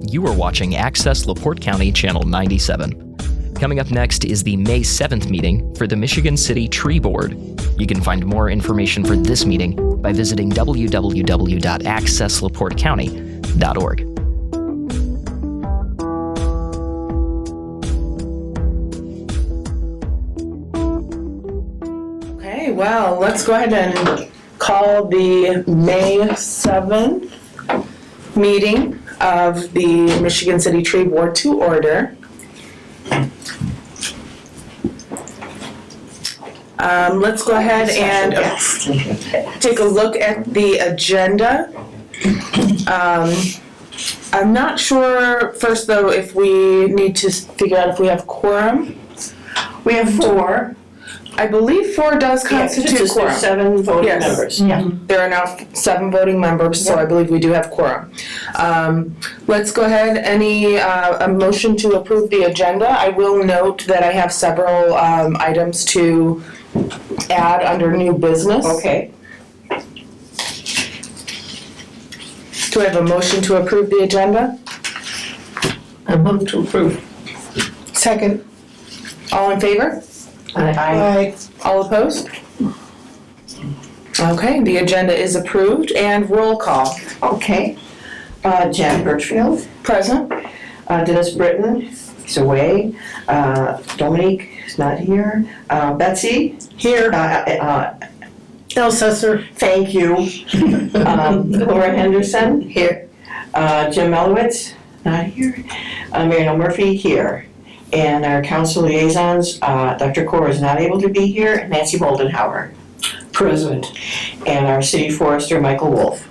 You are watching Access LaPorte County Channel 97. Coming up next is the May 7th meeting for the Michigan City Tree Board. You can find more information for this meeting by visiting www.accesslaportecounty.org. Okay, well, let's go ahead and call the May 7th meeting of the Michigan City Tree Board to order. Let's go ahead and take a look at the agenda. I'm not sure, first though, if we need to figure out if we have quorum. We have 4. I believe 4 does constitute quorum. 7 voting Yes. members. Yeah. There are now 7 voting members, so I believe we do have quorum. Let's go ahead, a motion to approve the agenda. I will note that I have several items to add under new business. Okay. Do I have a motion to approve the agenda? I move to approve. Second. All in favor? Aye. All opposed? Okay, the agenda is approved, and roll call. Okay. Jan Birchfield, Present? Dennis Britton, he's away. Dominique is not here. Betsy? Here. Elsesser. Thank you. Laura Henderson? Here. Jim Melowitz? Not here. Mariano Murphy? Here. And our council liaisons, Dr. Core is not able to be here. Nancy Boldenhauer? Present. And our city forester, Michael Wolf?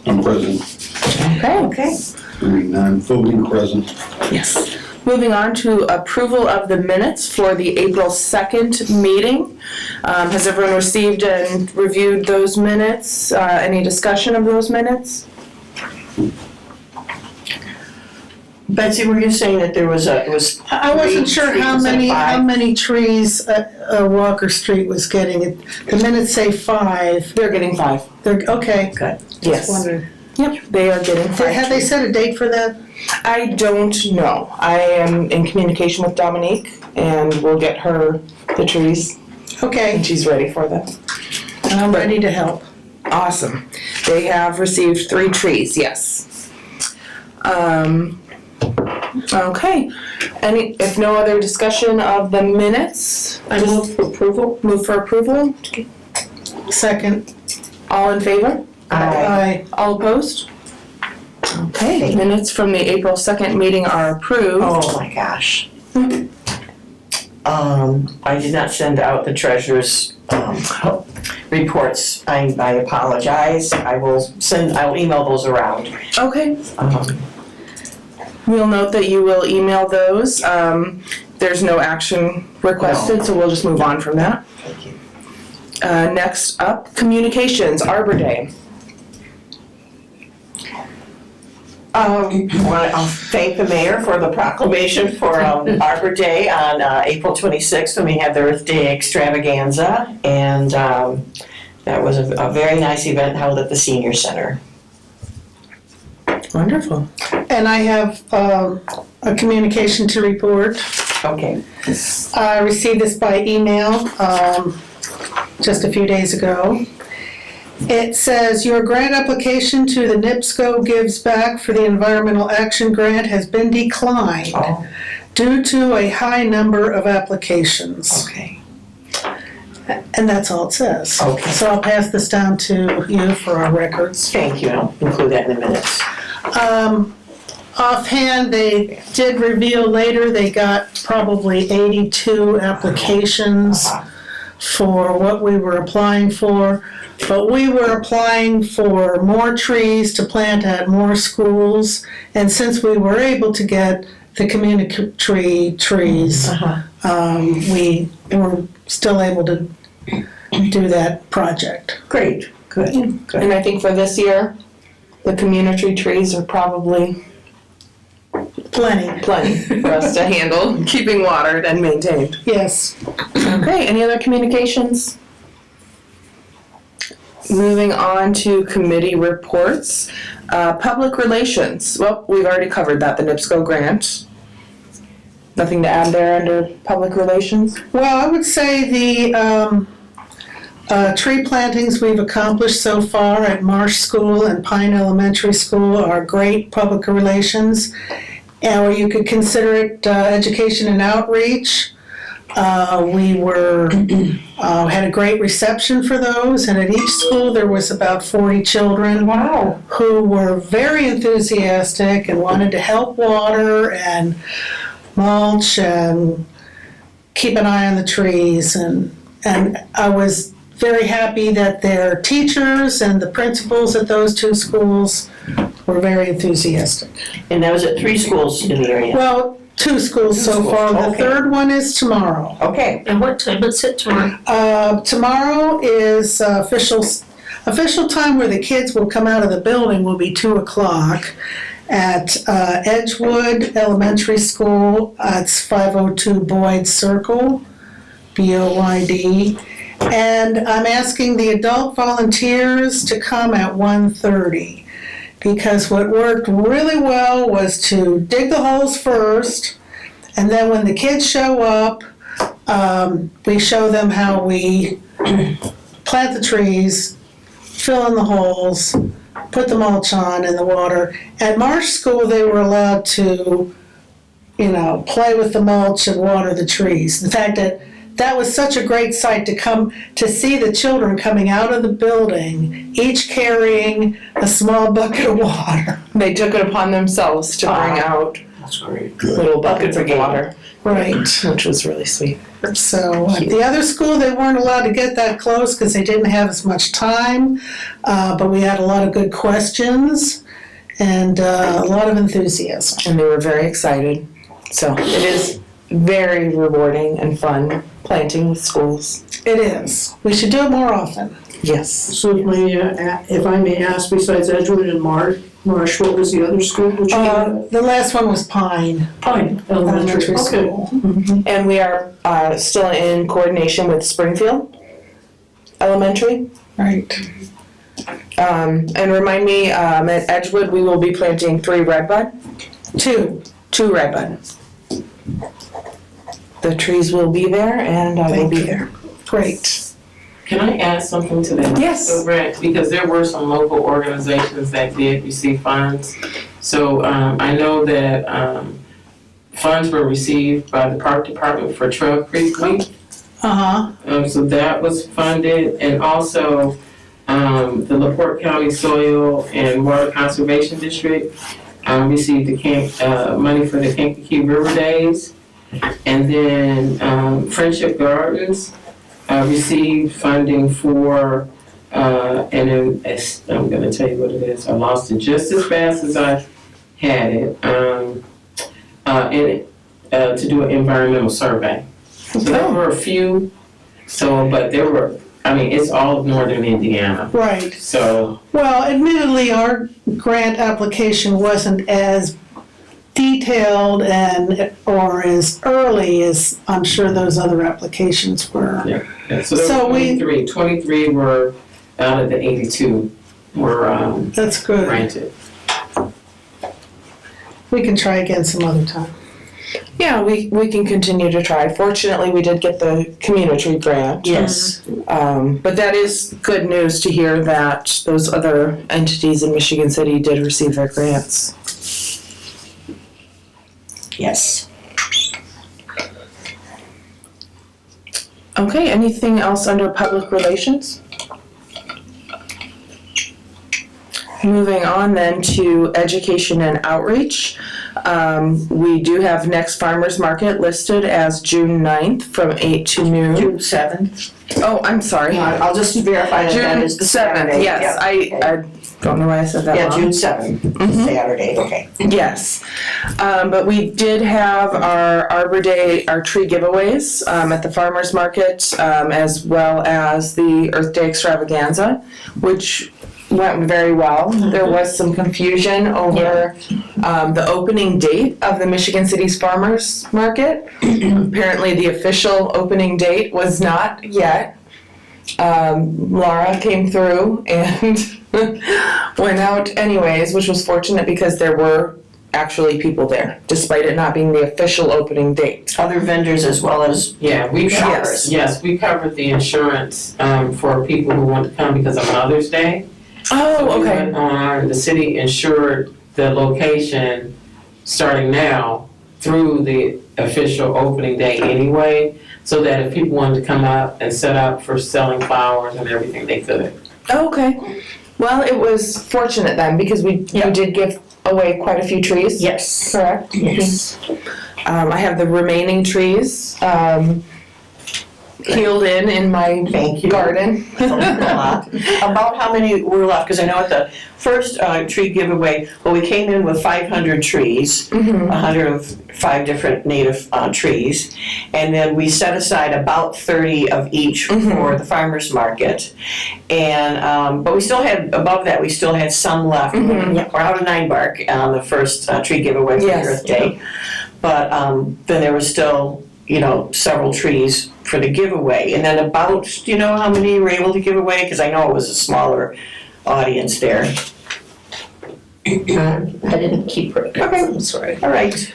I'm present. Okay. I'm voting present. Yes. Moving on to approval of the minutes for the April 2nd meeting. Has everyone received and reviewed those minutes? Any discussion of those minutes? Betsy, were you saying that there was it was I wasn't sure how 3 trees and many 5? trees Walker Street was getting. The minutes say 5. They're getting 5. They're okay. Good. Yes. Just wondered. Yep, they are getting 5. Have they set a date for that? I don't know. I am in communication with Dominique, and we'll get her the trees, Okay, and she's ready for them. I'm ready to help. Awesome. They have received 3 trees, yes. Okay. If no other discussion of the minutes, I move for approval. move for approval. Second. All in favor? Aye. All opposed? Okay, minutes from the April 2nd meeting are approved. Oh my gosh. I did not send out the treasurer's reports. I apologize. I'll email those around. Okay, we'll note that you will email those. There's no action requested, so we'll just move on from that. Thank you. Next up, communications, Arbor Day. I'll thank the mayor for the proclamation for Arbor Day on April 26th when we had the Earth Day extravaganza. And that was a very nice event held at the Senior Center. Wonderful. And I have a communication to report. Okay. I received this by email just a few days ago. It says, your grant application to the NIPSCO Gives Back for the Environmental Action Grant has been declined due to a high number of applications. Okay. And that's all it says. Okay. So I'll pass this down to you for our records. Thank you. I'll include that in the minutes. Offhand, they did reveal later they got probably 82 applications for what we were applying for. But we were applying for more trees to plant at more schools. And since we were able to get the community trees, we were still able to do that project. Great. Good. Good. And I think for this year, the community trees are probably Plenty. for us to handle, keeping watered and maintained. Yes. Okay, any other communications? Moving on to committee reports. Public relations. Well, we've already covered that, the NIPSCO grant. Nothing to add there under public relations? Well, I would say the tree plantings we've accomplished so far at Marsh School and Pine Elementary School are great public relations. Or you could consider it education and outreach. We had a great reception for those, and at each school there was about 40 children. Wow. Who were very enthusiastic and wanted to help water and mulch and keep an eye on the trees. And I was very happy that their teachers and the principals at those two schools were very enthusiastic. And that was at 3 schools in the area. Well, 2 schools so schools, far. The okay. third one is tomorrow. Okay. And what time is it tomorrow? Tomorrow is official time where the kids will come out of the building will be 2:00 at Edgewood Elementary School. It's 502 Boyd Circle, BOYD. And I'm asking the adult volunteers to come at 1:30 because what worked really well was to dig the holes first, and then when the kids show up, we show them how we plant the trees, fill in the holes, put the mulch on in the water. At Marsh School, they were allowed to, play with the mulch and water the trees. In fact, that was such a great sight to come to see the children coming out of the building, each carrying a small bucket of water. They took it upon themselves to bring out That's great. little buckets of water, Right. which was really sweet. So at the other school, they weren't allowed to get that close because they didn't have as much time, but we had a lot of good questions and a lot of enthusiasm. And they were very excited. So it is very rewarding and fun planting with schools. It is. We should do it more often. Yes. So if I may ask, besides Edgewood and Marsh, what was the other school? Which The last one was Pine Pine Elementary. Okay. School. And we are still in coordination with Springfield Elementary. Right. And remind me, at Edgewood, we will be planting 3 redbud? 2 redbud. The trees will be there and I will be there. Great. Can I add something to that? Yes. So, Brett, because there were some local organizations that did receive funds. So I know that funds were received by the Park Department for Trail Creek Week. So that was funded, and also the LaPorte County Soil and Water Conservation District received the money for the Kankakee River Days. And then Friendship Gardens received funding for, and then I'm going to tell you what it is. I lost it just as fast as I had it. To do an environmental survey. So there were a few. But there were. I mean, it's all of northern Indiana. Right. So. Well, admittedly, our grant application wasn't as detailed or as early as I'm sure those other applications were. Yeah. So there were 23 were out of the 82 were That's good. granted. We can try again some other time. Yeah, we can continue to try. Fortunately, we did get the community grant. Yes. But that is good news to hear that those other entities in Michigan City did receive their grants. Yes. Okay, anything else under public relations? Moving on then to education and outreach. We do have next farmers market listed as June 9th from 8 to noon. June 7th. Oh, I'm sorry. I'll just verify that that June is the 7th, Saturday. yes. Yeah. I don't know why I said that Yeah, wrong. June 7th, Saturday, okay. Yes, but we did have our Arbor Day, our tree giveaways at the farmers market, as well as the Earth Day extravaganza, which went very well. There was some confusion over the opening date of the Michigan City's farmers market. Apparently, the official opening date was not yet. Laura came through and went out anyways, which was fortunate because there were actually people there, despite it not being the official opening date. Other vendors as well as Yeah, we Shoppers. yes, we covered the insurance for people who want to come because of Mother's Day. Oh, So we okay. went on, the city insured the location starting now through the official opening day anyway, so that if people wanted to come up and set up for selling flowers and everything, they could. Oh, okay. Well, it was fortunate then because we did give away quite a few trees. yes. Correct? Yes. I have the remaining trees healed in my Thank you. garden. A lot. About how many were left? Because I know at the first tree giveaway, well, we came in with 500 trees, 100 of 5 different native trees, and then we set aside about 30 of each for the farmers market. And but we still had above that. We still had some left. We're out of 9 bark on the first tree giveaway for Yes. Earth Day, but then there was still several trees for the giveaway. And then about, do you know how many you were able to give away? Because I know it was a smaller audience there. I didn't keep records, Okay. I'm sorry. All right.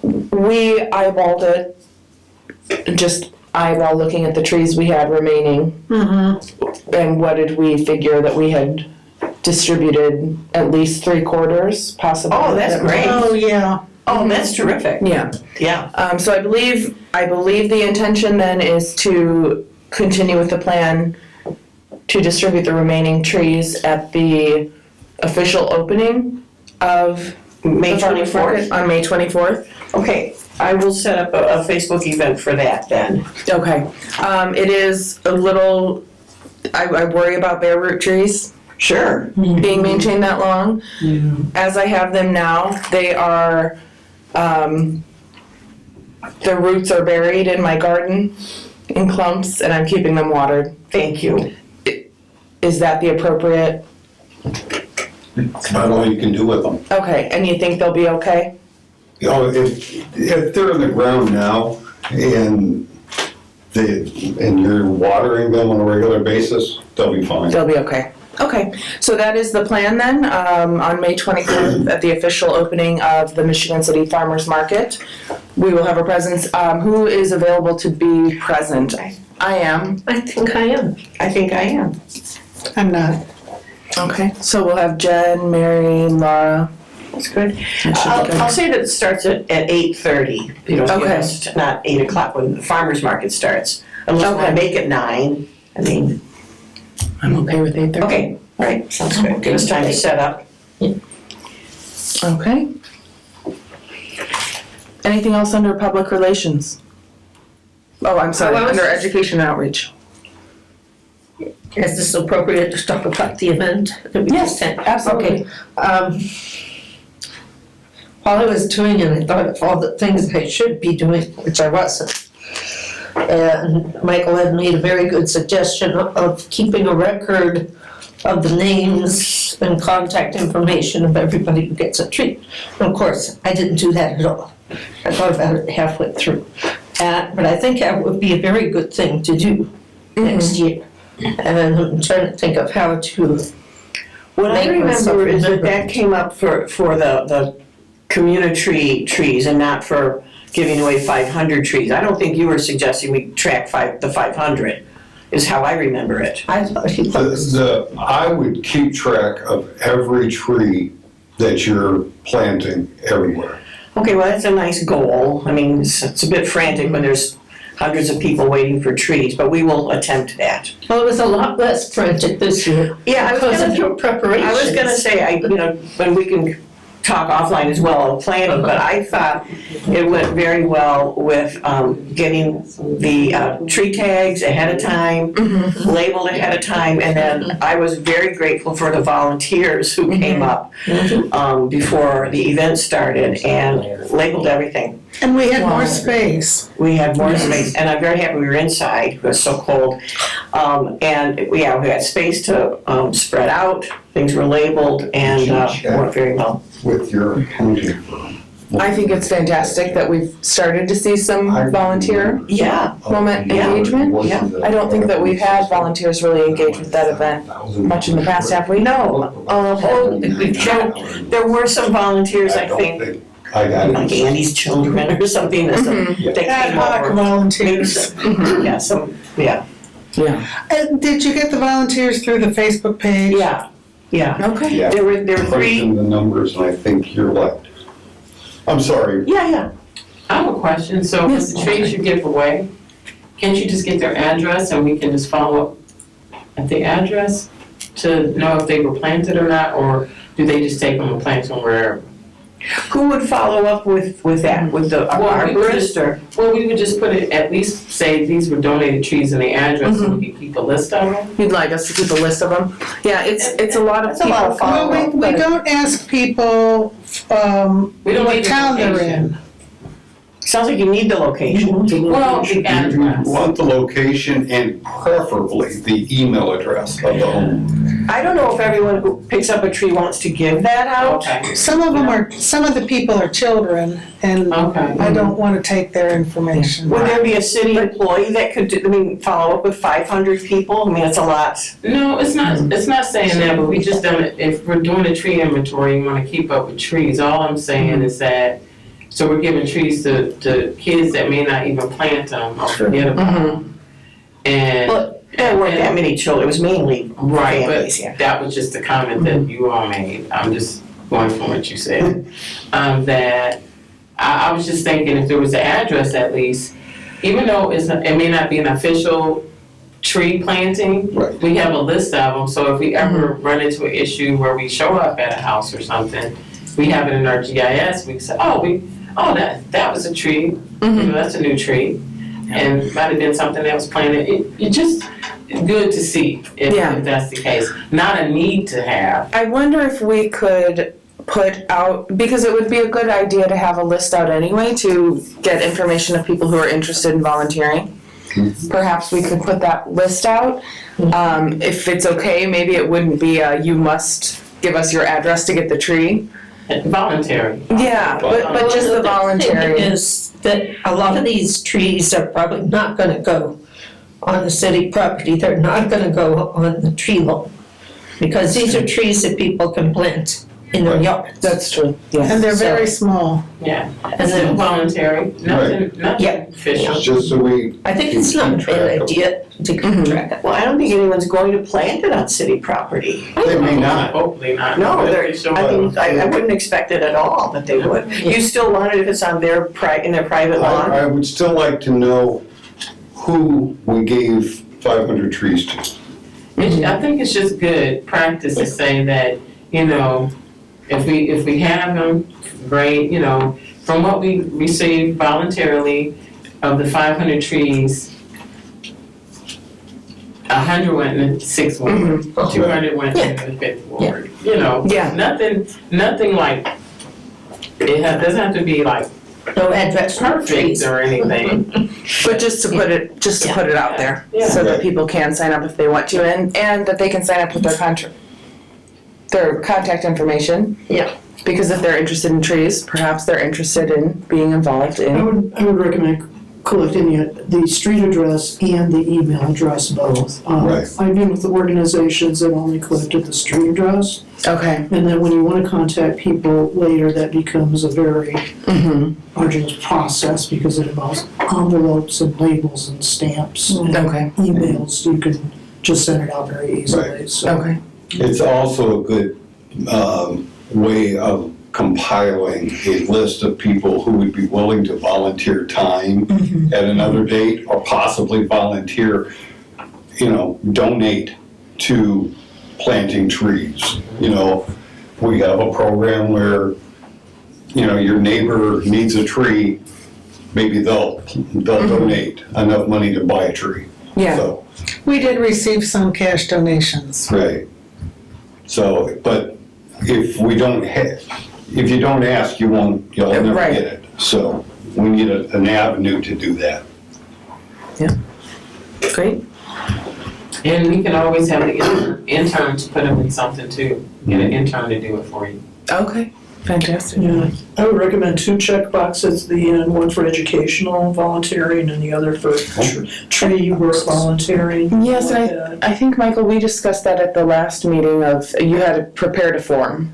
We eyeballed it, just eyeball looking at the trees we had remaining. And what did we figure that we had distributed? At least 3/4, possibly. Oh, that's great. Oh, yeah. Oh, that's terrific. Yeah. Yeah. So I believe the intention then is to continue with the plan to distribute the remaining trees at the official opening of May the farmers 24th. market on May 24th. Okay. I will set up a Facebook event for that then. Okay. It is a little, I worry about bare root trees Sure. being maintained that long. As I have them now, they are, the roots are buried in my garden in clumps and I'm keeping them watered. Thank you. Is that the appropriate? That's about all you can do with them. Okay, and you think they'll be okay? If they're in the ground now and you're watering them on a regular basis, they'll be fine. They'll be okay. Okay, so that is the plan then, on May 24th at the official opening of the Michigan City Farmers Market. We will have a presence. Who is available to be present? I am. I think I am. I think I am. I'm not. Okay, so we'll have Jen, Mary, Laura. That's good. That should be good. I'll say that it starts at 8:30. Give Okay. us not 8 o'clock when the farmers market starts. Unless I Okay. make it 9. I mean, I'm okay with 8:30. okay, all right, sounds good. Give us time to set up. Okay. Anything else under public relations? Oh, I'm sorry, Oh, I was- under education and outreach. Is this appropriate to talk about the event that we just had? absolutely. Okay. While I was doing it, I thought of all the things I should be doing, which I wasn't. And Michael had made a very good suggestion of keeping a record of the names and contact information of everybody who gets a treat. And of course, I didn't do that at all. I thought about it halfway through. But I think that would be a very good thing to do next year. And I'm trying to think of how to, What I Make myself remember is that remember. that came up for the community trees and not for giving away 500 trees. I don't think you were suggesting we track the 500, is how I remember it. I thought he was. I would keep track of every tree that you're planting everywhere. Okay, well, that's a nice goal. I mean, it's a bit frantic when there's hundreds of people waiting for trees, but we will attempt that. Well, it was a lot less frantic this year. Yeah, Because of your preparations. I was gonna say, when we can talk offline as well of planning, but I thought it went very well with getting the tree tags ahead of time, labeled ahead of time, and then I was very grateful for the volunteers who came up before the event started and labeled everything. And we had more space. We had more space, and I'm very happy we were inside, it was so cold. And we had space to spread out, things were labeled and worked very well. With your accounting firm, I think it's fantastic that we've started to see some volunteer Yeah, moment Yeah. engagement. I don't think that we've had volunteers really engage with that event much in the past, have we? no, there were some volunteers, I think, I got like it. Andy's children or something, that they Ad came hoc over. volunteers. Yeah, yeah, Yeah. Did you get the volunteers through the Facebook page? yeah. Okay. Yeah. There were Punched three, in the numbers, and I think you're left. I'm sorry. yeah. I have a question, so for Yes. the trees you give away, can't you just get their address and we can just follow up at the address to know if they were planted or not, or do they just take them and plant them wherever? Who would follow up with that, with the Well, we would arborist or? Well, we would just put it, at least say these were donated trees and the address, so we could keep a list of them. You'd like us to keep a list of them? Yeah, it's a lot of That's a lot people. of Well, we don't ask people, We don't what need the town they're location. in. Sounds like you need the location. Well, the You address. want the location and preferably the email address of the home. I don't know if everyone who picks up a tree wants to give that out. Okay, Some of the people are children, and okay. I don't wanna take their information. Would there be a city employee that could, follow up with 500 people? I mean, it's a lot. No, it's not saying that, but we just done it, if we're doing a tree inventory, you wanna keep up with trees, all I'm saying is that, so we're giving trees to kids that may not even plant them or forget about them. And. Well, there weren't that many children, it was mainly Right, families, but yeah. that was just a comment that you all made, I'm just going from what you said. That, I was just thinking if there was an address at least, even though it may not be an official tree planting, Right. we have a list of them, so if we ever run into an issue where we show up at a house or something, we have it in our GIS, we can say, that was a tree, you know, that's a new tree. And might have been something that was planted, it just good to see if that's the case, not a need to have. I wonder if we could put out, because it would be a good idea to have a list out anyway to get information of people who are interested in volunteering. Perhaps we could put that list out. If it's okay, maybe it wouldn't be you must give us your address to get the tree. Voluntary. Yeah, but just the thing voluntary. is that a lot of these trees are probably not gonna go on the city property, they're not gonna go on the tree lawn. Because these are trees that people can plant in their yards. That's true, yeah. And they're very small. Yeah, and then voluntary, nothing Yeah. official. Just so we. I think it's not a keep track bad of- idea to keep track of. Well, I don't think anyone's going to plant it on city property. They may not. Hopefully not. No, But they're, they show I up. mean, I wouldn't expect it at all that they would. You still want it if it's on their in their private lawn? I would still like to know who we gave 500 trees to. I think it's just good practice to say that, you know, if we have them, great, you know, from what we received voluntarily of the 500 trees, 100 went in the 6th ward, 200 went in the 5th ward, you know. Yeah. Nothing like, doesn't have to be like No address, no perfect trees. or anything. But just to put it out there, Yeah. so that people can sign up if they want to, and that they can sign up with their contact information. Yeah. Because if they're interested in trees, perhaps they're interested in being involved I in. would recommend collecting the street address and the email address both. Right. I've been with the organizations that only collected the street address, Okay. and then when you want to contact people later, that becomes a very arduous process because it involves envelopes and labels and stamps and Okay. emails. You can just send it out very easily, so. Okay. It's also a good way of compiling a list of people who would be willing to volunteer time at another date or possibly volunteer, donate to planting trees. We have a program where, your neighbor needs a tree, maybe they'll donate enough money to buy a tree. Yeah. So, We did receive some cash donations. right. So, but if we don't have, if you don't ask, you'll never Right. get it. So we need an avenue to do that. Great. And we can always have the intern to put them in something too, get an intern to do it for you. Okay. Fantastic. Yeah, I would recommend 2 check boxes at the end, one for educational volunteering and the other for tree work volunteering. Yes, like and that. I think, Michael, we discussed that at the last meeting of, you had prepared a form.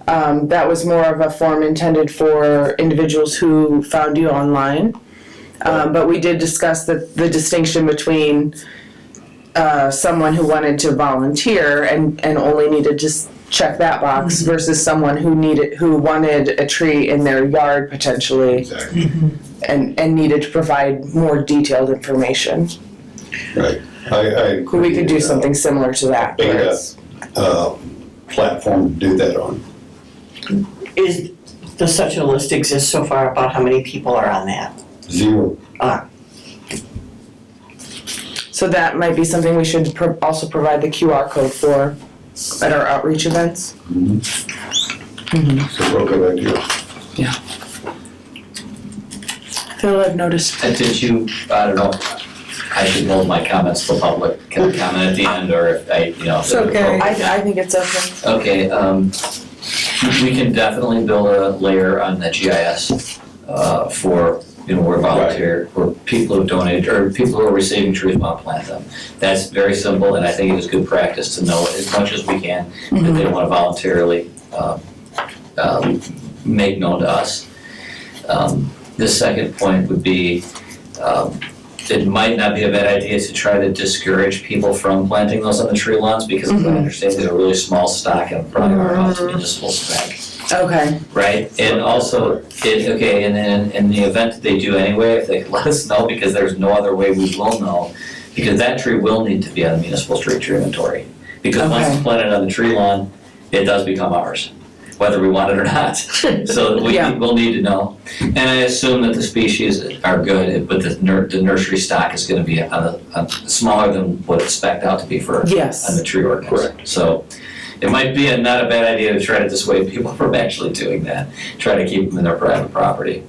That was more of a form intended for individuals who found you online. But we did discuss the distinction between someone who wanted to volunteer and only needed to check that box versus someone who wanted a tree in their yard potentially Exactly, and needed to provide more detailed information. right. I We could do something similar to that. where Beta. it's- Platform to do that on. Does such a list exist so far about how many people are on that? 0. So that might be something we should also provide the QR code for at our outreach events. It's a real good idea. Phil, I've noticed. Did you, I don't know, I should hold my comments to the public, can I comment at the end, or if I, It's okay. I think it's okay. Okay, we can definitely build a layer on the GIS, for, where volunteer, for people who donate, or people who are receiving trees, want to plant them. That's very simple, and I think it is good practice to know as much as we can, that they want to voluntarily, make known to us. The second point would be, it might not be a bad idea to try to discourage people from planting those on the tree lawns, because as I understand, they're a really small stock and probably around municipal spec, Okay. right? And also, and then in the event that they do anyway, if they could let us know, because there's no other way we will know, because that tree will need to be on the municipal street tree inventory. Because once it's Okay. planted on the tree lawn, it does become ours, whether we want it or not. So we Yeah. will need to know. And I assume that the species are good, but the nursery stock is gonna be smaller than what it's spec'd out to be for on Yes. the tree ordinance. Correct. So it might be not a bad idea to try to dissuade people from actually doing that, try to keep them in their private property.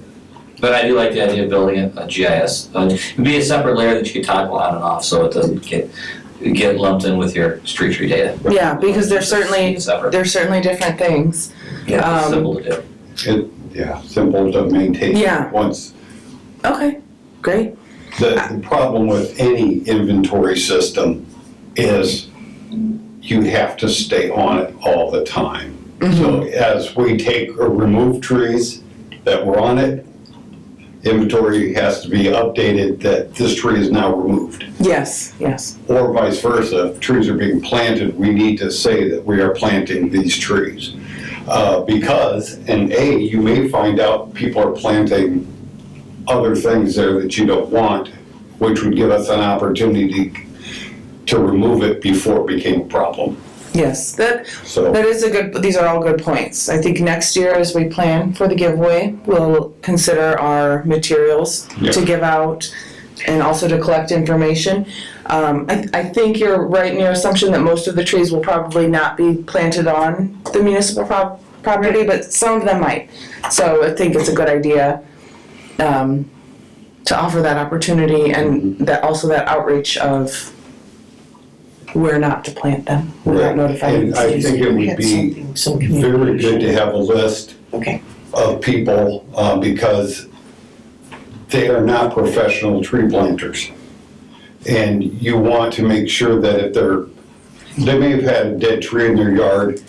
But I do like the idea of building a GIS. It'd be a separate layer that you could toggle on and off, so it doesn't get lumped in with your street tree data. Yeah, because there's certainly Separate. different things. Yeah, it's simple to do. Simple to maintain. Yeah. Once, Okay, great. the problem with any inventory system is you have to stay on it all the time. So as we take or remove trees that were on it, inventory has to be updated that this tree is now removed. Yes. Or vice versa, if trees are being planted, we need to say that we are planting these trees. Because, you may find out people are planting other things there that you don't want, which would give us an opportunity to remove it before it became a problem. Yes, that So, is these are all good points. I think next year as we plan for the giveaway, we'll consider our materials Yeah. to give out and also to collect information. I think you're right in your assumption that most of the trees will probably not be planted on the municipal property, but some of them might. So I think it's a good idea to offer that opportunity and that also that outreach of where not to plant them without right. notifying And the I cities. think it We would had be some very good communication. to have a list Okay. of people, because they are not professional tree planters. And you want to make sure that if they may have had a dead tree in their yard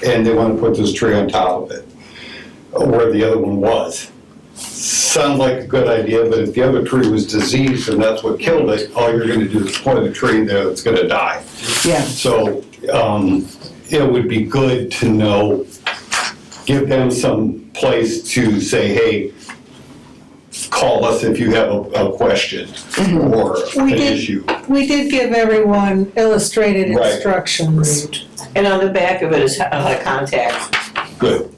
and they want to put this tree on top of it, where the other one was. Sounds like a good idea, but if the other tree was diseased and that's what killed it, all you're gonna do is plant a tree there that's gonna die. Yeah, So, it would be good to know, give them some place to say, hey, call us if you have a question or We an did- issue. We did give everyone illustrated Right. instructions. And on the back of it is a contact. Good.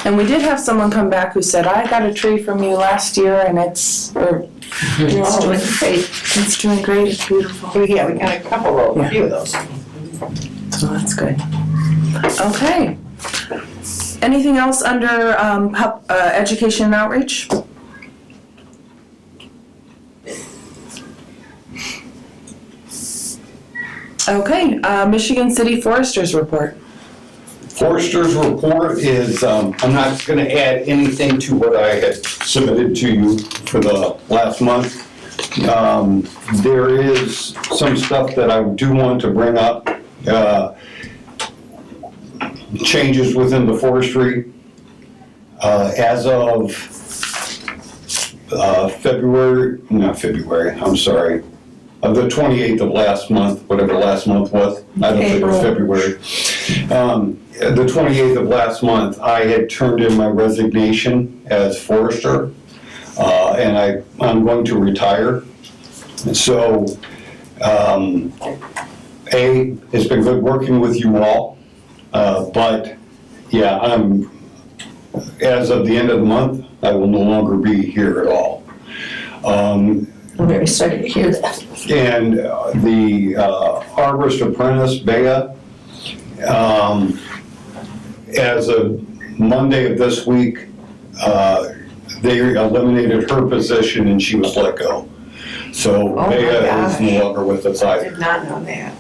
and we did have someone come back who said, I got a tree from you last year and it's Doing great. it's doing great, it's beautiful. Yeah, we got a couple of, a few of those. So that's good. Okay. Anything else under education and outreach? Okay, Michigan City Foresters Report. Forester's report is, I'm not gonna add anything to what I had submitted to you for the last month. There is some stuff that I do want to bring up, changes within the forestry. As of the 28th of last month, whatever last month was, I don't think it was February. The 28th of last month, I had turned in my resignation as forester, and I'm going to retire. So, it's been good working with you all, but yeah, as of the end of the month, I will no longer be here at all. I'm very sorry to hear that. And the arborist apprentice, Bea, as of Monday of this week, they eliminated her position and she was let go. So Oh my Bea is gosh. no longer with us I either. did not know that.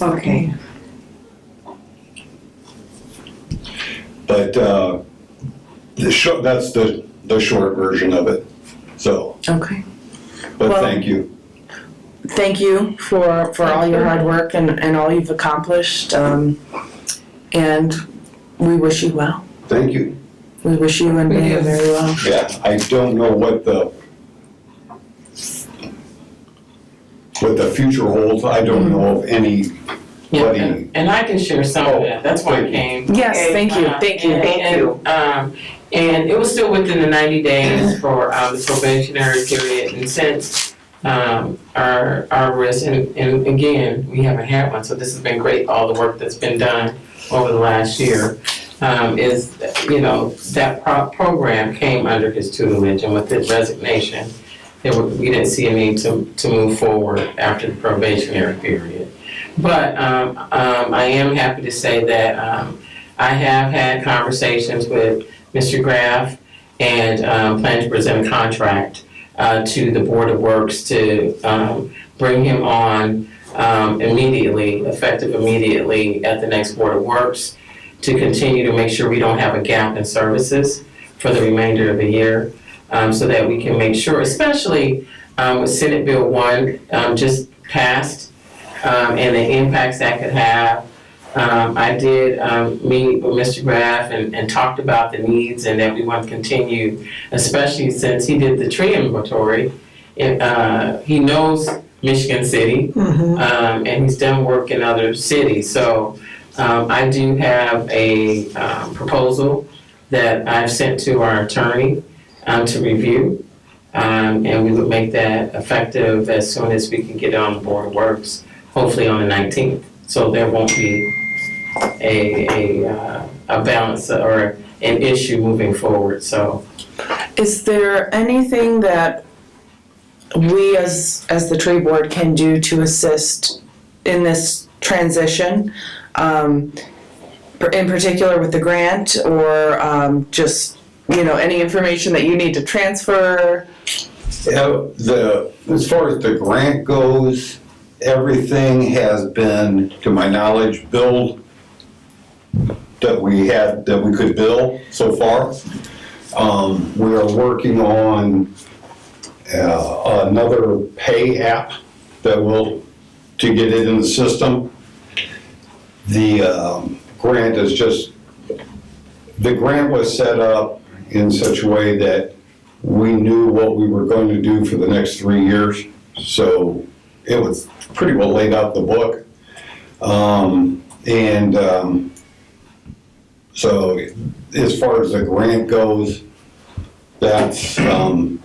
Okay. But that's the short version of it. So, Okay. but Well- thank you. Thank you for all your hard work and all you've accomplished. And we wish you well. Thank you. We wish you and Bea very well. Yeah, I don't know what the future holds. I don't know of any. Yeah, and I can share some of that, that's why I came. Yes, thank you, thank you. And it was still within the 90 days for the probationary period, and since our risk, and again, we haven't had one, so this has been great, all the work that's been done over the last year, is, that program came under his tutelage, and with his resignation, we didn't see a need to move forward after the probationary period. But I am happy to say that I have had conversations with Mr. Graff and plan to present a contract to the Board of Works to bring him on immediately, effective immediately at the next Board of Works, to continue to make sure we don't have a gap in services for the remainder of the year, so that we can make sure, especially with Senate Bill 1 just passed, and the impacts that could have. I did meet with Mr. Graff and talked about the needs and that we want to continue, especially since he did the tree inventory. He knows Michigan City, and he's done work in other cities. So I do have a proposal that I've sent to our attorney to review. And we would make that effective as soon as we can get it on the Board of Works, hopefully on the 19th. So there won't be a balance or an issue moving forward, so. Is there anything that we as the tree board can do to assist in this transition? In particular with the grant, or just, any information that you need to transfer? As far as the grant goes, everything has been, to my knowledge, billed that we could bill so far. We are working on another pay app to get it in the system. The grant was set up in such a way that we knew what we were going to do for the next 3 years. So it was pretty well laid out the book. So as far as the grant goes, that'll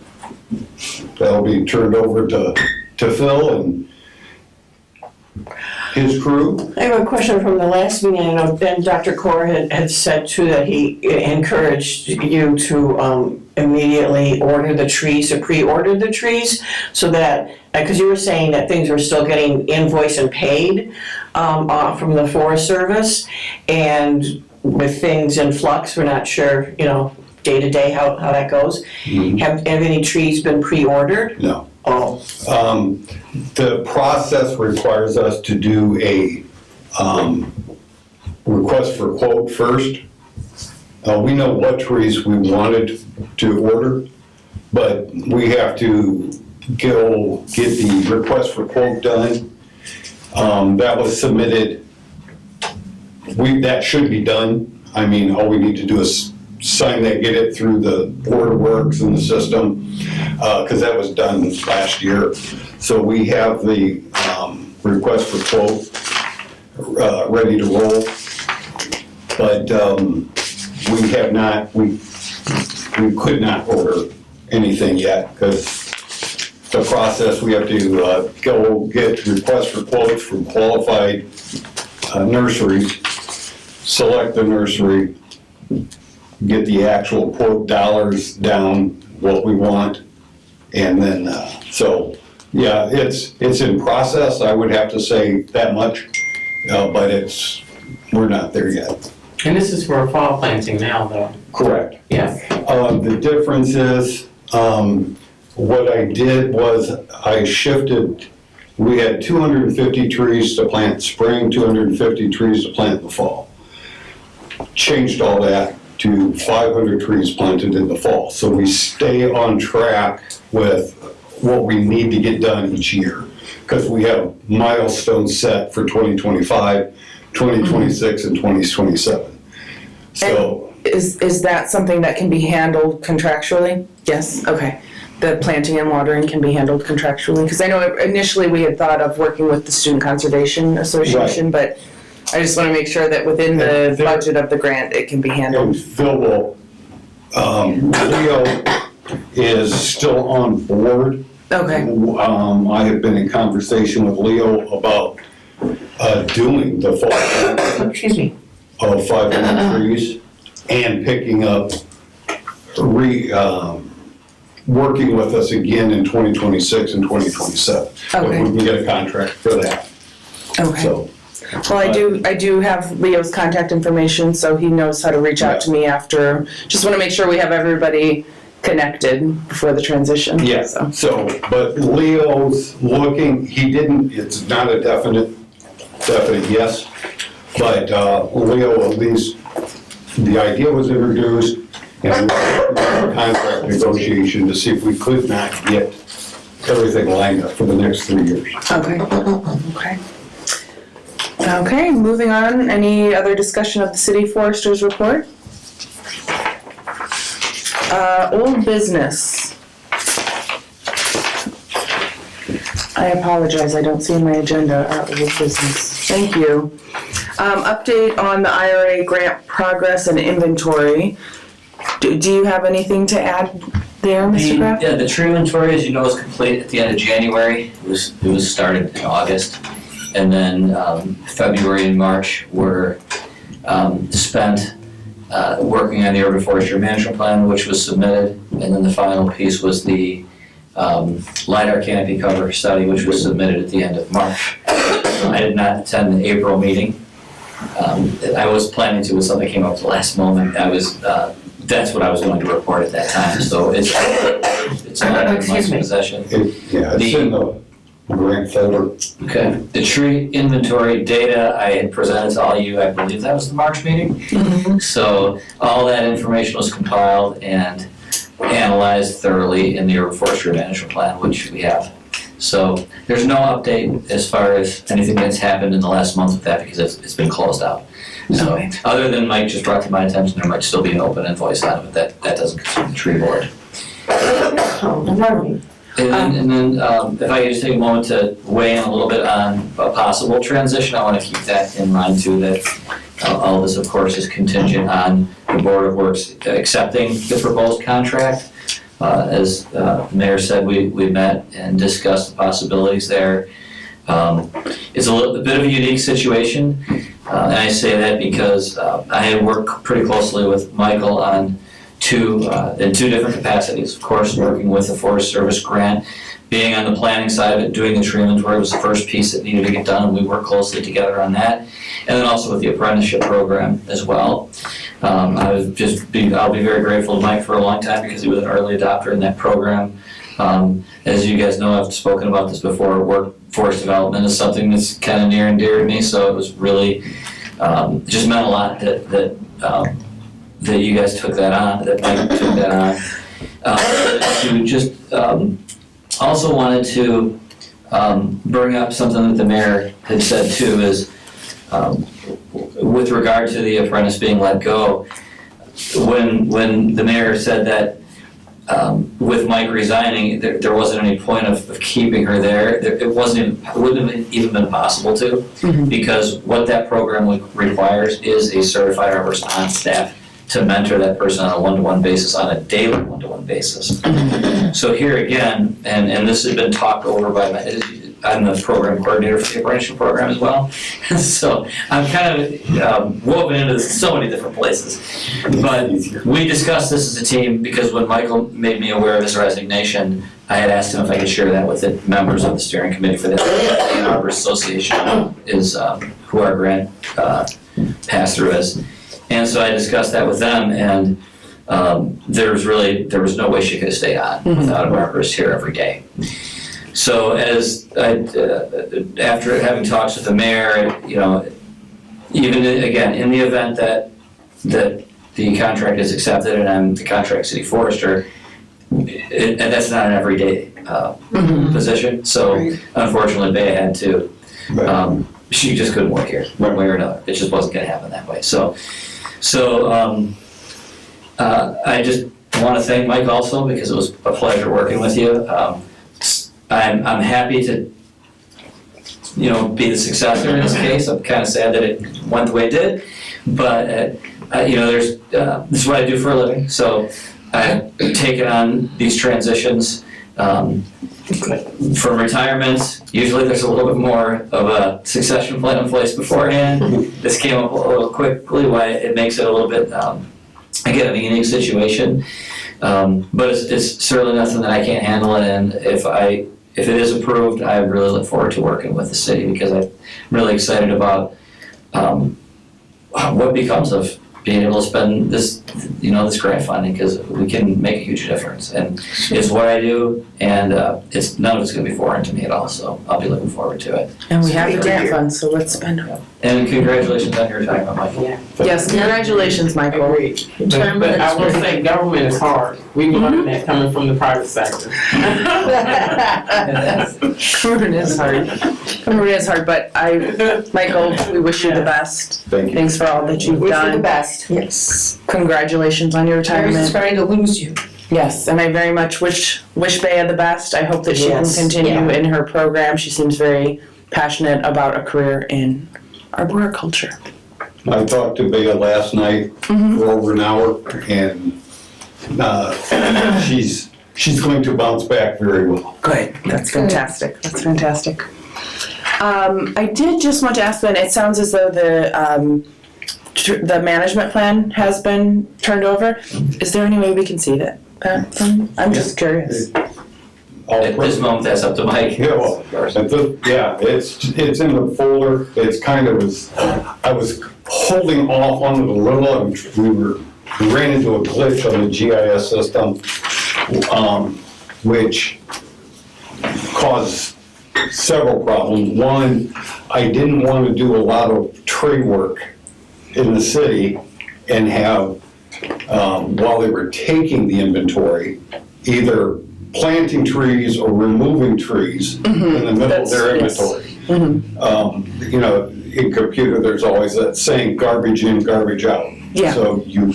be turned over to Phil and his crew. I have a question from the last meeting. I know Ben, Dr. Core had said too that he encouraged you to immediately order the trees, or pre-order the trees, so that, because you were saying that things were still getting invoiced and paid from the Forest Service, and with things in flux, we're not sure, day to day how that goes. Mm-hmm. Have any trees been pre-ordered? No. Oh. The process requires us to do request for quote first. We know what trees we wanted to order, but we have to go get the request for quote done. That was submitted. That should be done. I mean, all we need to do is sign that, get it through the Board of Works and the system, because that was done last year. So we have the request for quote ready to roll. But we have not, we could not order anything yet, because the process, we have to go get requests for quotes from qualified nurseries, select the nursery, get the actual quote dollars down, what we want, and then, so, yeah, it's in process, I would have to say that much, but we're not there yet. And this is for a fall planting now, though. Correct. Yeah. The difference is, what I did was I shifted, we had 250 trees to plant in the spring, 250 trees to plant in the fall. Changed all that to 500 trees planted in the fall. So we stay on track with what we need to get done each year, because we have milestones set for 2025, 2026, and 2027. So. Is that something that can be handled contractually? Yes, okay. The planting and watering can be handled contractually? Because I know initially we had thought of working with the Student Conservation Association, but I just want to make sure that within the budget of the grant, it can be handled. And Phil will, Leo is still on board. Okay, I have been in conversation with Leo about doing the fall Excuse me. of 500 trees and picking up, working with us again in 2026 and 2027. If we okay, can get a contract for that, okay. so. Well, I do have Leo's contact information, so he knows how to reach out to me after. Just want to make sure we have everybody connected before the transition. Yeah, So, but Leo's looking, it's not a definite yes, but Leo, at least, the idea was introduced, and we had a contract negotiation to see if we could not get everything lined up for the next 3 years. okay, okay. Okay, moving on, any other discussion of the city forester's report? Old business. I apologize, I don't see in my agenda, old business. Thank you. Update on the IRA grant progress and inventory. Do you have anything to add there, Mr. Kraft? Yeah, the tree inventory, as you know, was complete at the end of January. It was started in August. And then February and March were spent working on the urban forestry management plan, which was submitted. And then the final piece was the LiDAR canopy cover study, which was submitted at the end of March. I did not attend the April meeting. I was planning to, but something came up at the last moment. That's what I was going to report at that time. So it's not in my possession. It's in the grant folder. Okay, the tree inventory data I had presented to all you, I believe that was the March meeting. So all that information was compiled and analyzed thoroughly in the urban forestry management plan, which we have. So there's no update as far as anything that's happened in the last month with that, because it's been closed out. So other than Mike just brought to my attention, there might still be an open invoice on it, but that doesn't concern the tree board. And then if I could just take a moment to weigh in a little bit on a possible transition, I want to keep that in mind too, that all this, of course, is contingent on the Board of Works accepting the proposed contract. As the Mayor said, we met and discussed the possibilities there. It's a bit of a unique situation, and I say that because I had worked pretty closely with Michael on in two different capacities. Of course, working with the Forest Service grant, being on the planning side of it, doing the tree inventory was the first piece that needed to get done, and we worked closely together on that. And then also with the apprenticeship program as well. I'll be very grateful to Mike for a long time because he was an early adopter in that program. As you guys know, I've spoken about this before, workforce development is something that's kind of near and dear to me, so it was really it just meant a lot that you guys took that on, that Mike took that on. To just also wanted to bring up something that the mayor had said too, is with regard to the apprentice being let go. When the mayor said that with Mike resigning, there wasn't any point of keeping her there. It wouldn't have even been possible to, because what that program requires is a certified arborist on staff to mentor that person on a one-to-one basis, on a daily one-to-one basis. So here again, and this has been talked over by I'm the program coordinator for the apprenticeship program as well. So I'm kind of woven into so many different places. But we discussed this as a team because when Michael made me aware of his resignation, I had asked him if I could share that with the members of the steering committee for the Ann Arbor Association, is who our grant pass-through is. And so I discussed that with them, and there was no way she could have stayed on without an arborist here every day. So after having talks with the mayor, even again, in the event that the contract is accepted and I'm the contract city forester, and that's not an everyday position. So unfortunately, Bea had to, she just couldn't work here one way or another. It just wasn't gonna happen that way. So I just want to thank Mike also, because it was a pleasure working with you. I'm happy to, be the successor in this case. I'm kind of sad that it went the way it did, but this is what I do for a living. So I've taken on these transitions from retirement. Usually there's a little bit more of a succession plan in place beforehand. This came up a little quickly, why it makes it a little bit, again, a unique situation. But it's certainly nothing that I can't handle, and if it is approved, I really look forward to working with the city, because I'm really excited about what becomes of being able to spend this, this grant funding, because we can make a huge difference. And it's what I do, and none of it's going to be foreign to me at all, so I'll be looking forward to it. And we have the grant fund, so let's spend it. And congratulations on your retirement, Michael. Yes, congratulations, Michael. Agreed. But I will say, government is hard. We've learned that coming from the private sector. Government is hard. Government is hard, but Michael, we wish you the best. Thank you. Thanks for all that you've Wish you the done. best. Yes. Congratulations on your Mary's retirement. trying to lose you. Yes, and I very much wish Bea the best. I hope that she can Yes. continue in her program. She seems very passionate about a career in arboriculture. I talked to Bea last night for over an hour, and she's going to bounce back very well. Good. That's fantastic. That's fantastic. I did just want to ask Ben, it sounds as though the management plan has been turned over. Is there any way we can see that? I'm just curious. At this moment, that's up to Mike. Yeah, well, it's in the folder. It's kind of I was holding off on it a little, and we ran into a glitch on the GIS system, which caused several problems. One, I didn't want to do a lot of tree work in the city and have, while they were taking the inventory, either planting trees or removing trees in the middle of their inventory. In computer, there's always that saying, garbage in, garbage out. Yeah. So you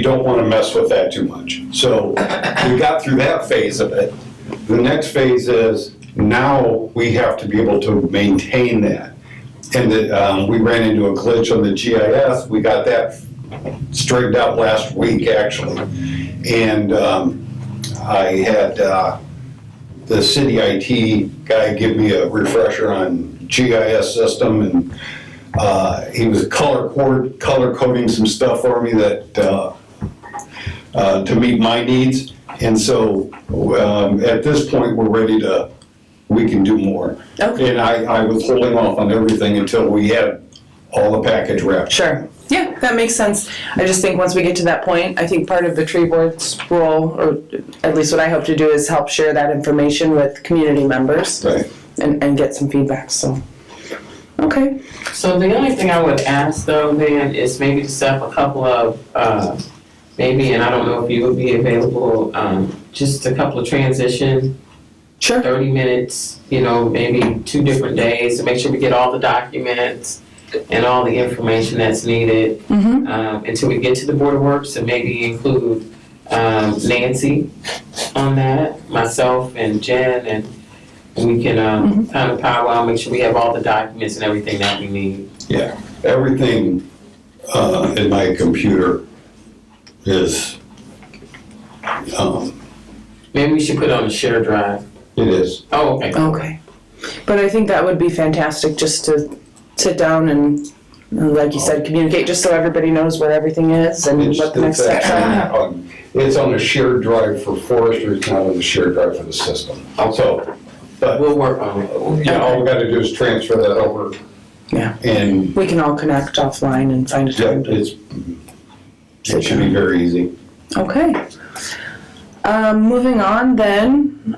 don't want to mess with that too much. So we got through that phase of it. The next phase is, now we have to be able to maintain that. And we ran into a glitch on the GIS. We got that straightened out last week, actually. And I had the city IT guy give me a refresher on GIS system, and he was color coding some stuff for me that to meet my needs. And so at this point, we can do more. Okay. And I was holding off on everything until we had all the package wrapped. Sure. Yeah, that makes sense. I just think once we get to that point, I think part of the tree board's role, or at least what I hope to do, is help share that information with community members Right. and get some feedback. So Okay. So the only thing I would ask though then is maybe to set up a couple of, maybe, and I don't know if you would be available, just a couple of transition, Sure. 30 minutes, maybe 2 different days to make sure we get all the documents and all the information that's needed Mm-hmm. until we get to the Board of Works, and maybe include Nancy on that, myself and Jen, and we can kind of powwow, make sure we have all the documents and everything that we need. Yeah, everything in my computer is, Maybe we should put it on a shared drive. it is. Oh, okay. Okay. But I think that would be fantastic just to sit down and, like you said, communicate, just so everybody knows where everything is and what the next steps are. It's on a shared drive for forestry, it's not on the shared drive for the system. So, but, We'll work on it. all we gotta do is transfer that over. Yeah. And, We can all connect offline and find a yeah, time to. it should be very easy. Okay. Moving on then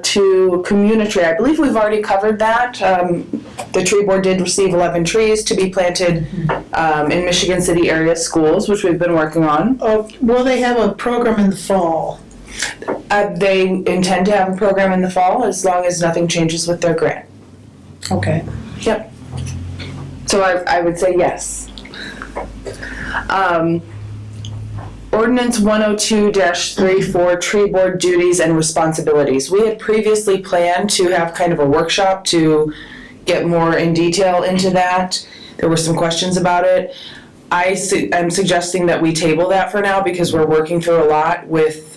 to community. I believe we've already covered that. The tree board did receive 11 trees to be planted in Michigan City area schools, which we've been working on. Will they have a program in the fall? They intend to have a program in the fall as long as nothing changes with their grant. Okay. So I would say yes. Ordinance 102-34, tree board duties and responsibilities. We had previously planned to have kind of a workshop to get more in detail into that. There were some questions about it. I'm suggesting that we table that for now because we're working through a lot with,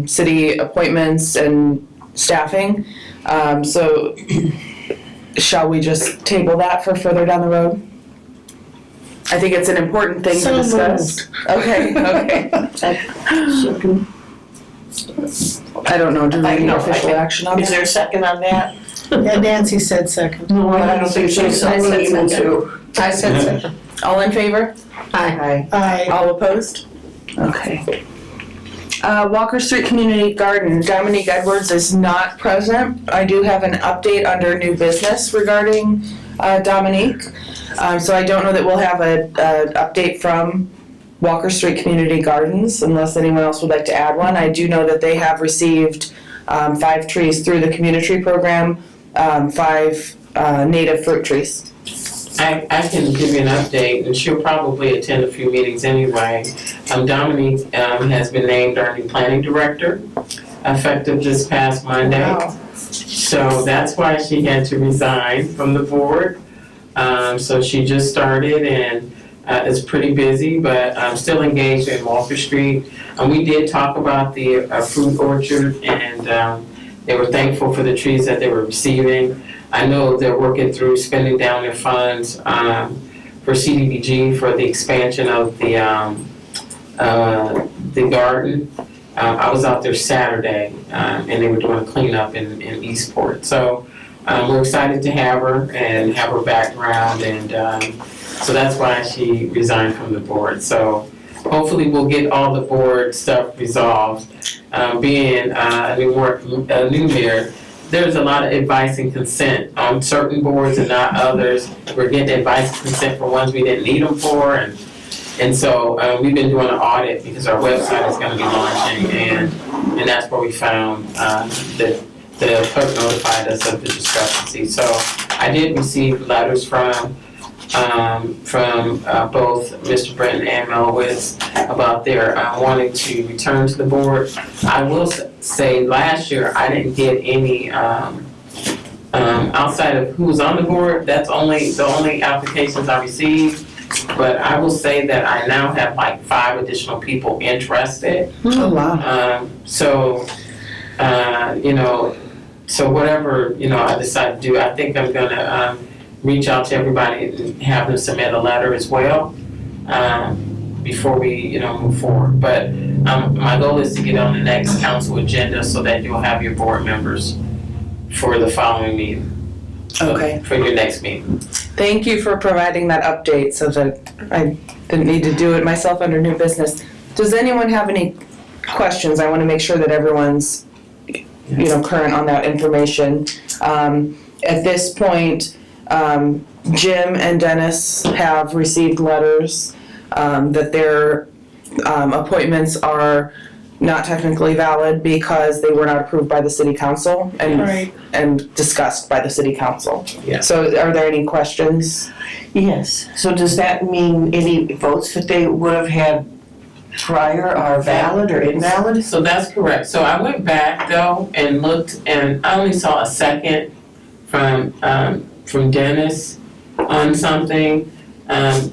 city appointments and staffing. So shall we just table that for further down the road? I think it's an important thing to discuss. Okay. I don't know, do we need official action on Is that? there a second on that? Yeah, Nancy said second. No, I don't think so. I said second. I said second. All in favor? Aye. Aye. All opposed? Okay. Walker Street Community Garden, Dominique Edwards is not present. I do have an update under new business regarding Dominique. So I don't know that we'll have an update from Walker Street Community Gardens unless anyone else would like to add one. I do know that they have received 5 trees through the community tree program, 5 native fruit trees. I can give you an update, and she'll probably attend a few meetings anyway. Dominique has been named our new planning director, effective this past Monday. Wow. So that's why she had to resign from the board. So she just started and is pretty busy, but I'm still engaged in Walker Street. And we did talk about the fruit orchard, and they were thankful for the trees that they were receiving. I know they're working through spending down their funds for CDBG for the expansion of the garden. I was out there Saturday, and they were doing a cleanup in Eastport. So we're excited to have her and have her background, and so that's why she resigned from the board. So hopefully we'll get all the board stuff resolved. Being a new mayor, there's a lot of advice and consent on certain boards and not others. We're getting advice and consent for ones we didn't need them for, and so we've been doing an audit because our website is going to be launching, and that's where we found that the clerk notified us of the discrepancy. So I did receive letters from both Mr. Brenton and Melowitz about their wanting to return to the board. I will say last year I didn't get any outside of who was on the board. That's the only applications I received. But I will say that I now have like 5 additional people interested. Oh, wow. So whatever, I decide to do, I think I'm gonna reach out to everybody and have them submit a letter as well, before we, move forward. But my goal is to get on the next council agenda so that you'll have your board members for the following meeting. Okay. For your next meeting. Thank you for providing that update so that I didn't need to do it myself under new business. Does anyone have any questions? I want to make sure that everyone's, current on that information. at this point, Jim and Dennis have received letters that their appointments are not technically valid because they were not approved by the city council Right. and discussed by the city council. Yeah. So are there any questions? Yes, so does that mean any votes that they would have had prior are valid or invalid? So that's correct. So I went back though and looked, and I only saw a second from Dennis on something. I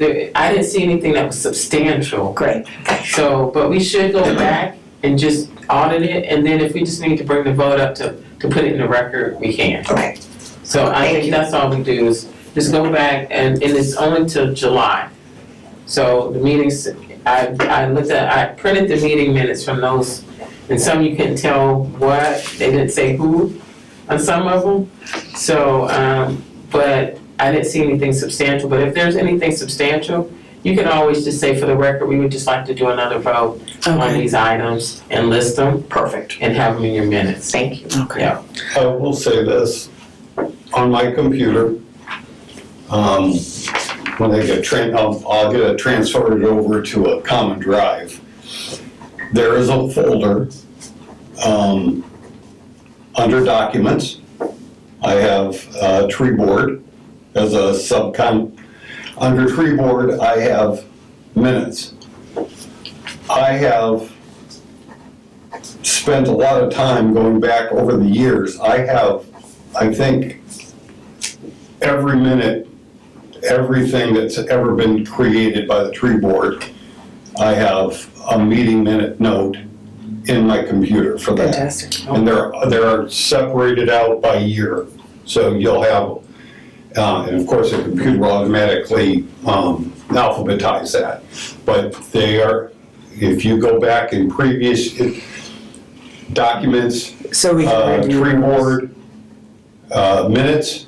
didn't see anything that was substantial. Great. So, but we should go back and just audit it, and then if we just need to bring the vote up to put it in the record, we can. Okay. So I Thank think you. that's all we do is just go back, and it's only till July. So the meetings, I printed the meeting minutes from those, and some you couldn't tell what, they didn't say who on some of them. So, but I didn't see anything substantial, but if there's anything substantial, you can always just say, for the record, we would just like to do another vote on these items and list them. Perfect. And have them in your minutes. Thank you. Okay. Yeah. I will say this, on my computer, when I get I'll get it transferred over to a common drive. There is a folder, under documents. I have tree board as a under tree board, I have minutes. I have spent a lot of time going back over the years. I have, I think, every minute, everything that's ever been created by the tree board, I have a meeting minute note in my computer for that. Fantastic. And they're separated out by year. So you'll have, and of course the computer will automatically alphabetize that. But they are, if you go back in previous documents, So we can review tree those. board, minutes,